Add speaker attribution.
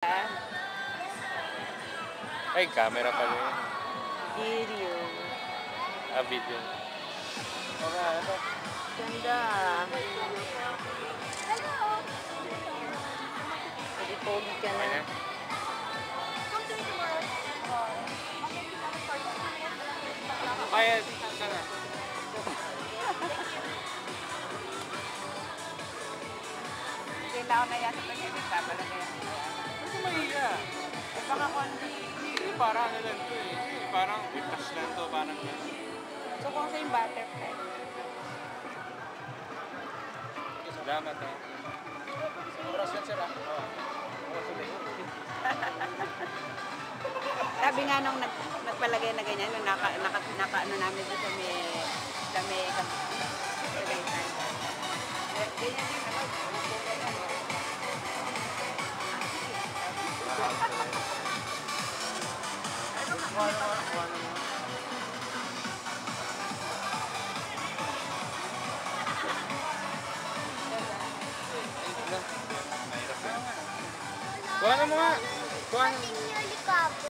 Speaker 1: Ay, camera pala yun.
Speaker 2: Video.
Speaker 1: Ah, video. Okay, ano?
Speaker 2: Ganda.
Speaker 3: Hello!
Speaker 2: Pogi ka na.
Speaker 1: Okay.
Speaker 3: Come to me tomorrow.
Speaker 1: Kaya, sana.
Speaker 3: Hindi na ako naya sa pag-ibig. Babala na yan.
Speaker 1: Hindi mahiya.
Speaker 3: Baka konti.
Speaker 1: Hindi, parang ano lang to eh. Parang itas lang to, parang gano'n.
Speaker 3: So kung sa yung butterfly.
Speaker 1: Salamat ha. Oras yan sir ah. Oo. Oras ulit.
Speaker 2: Sabi nga nung nagpalagay na ganyan, nung naka-ano namin doon sa may Tagaytay. Ganyan din ako.
Speaker 1: Kuha na mo nga. Kuha na.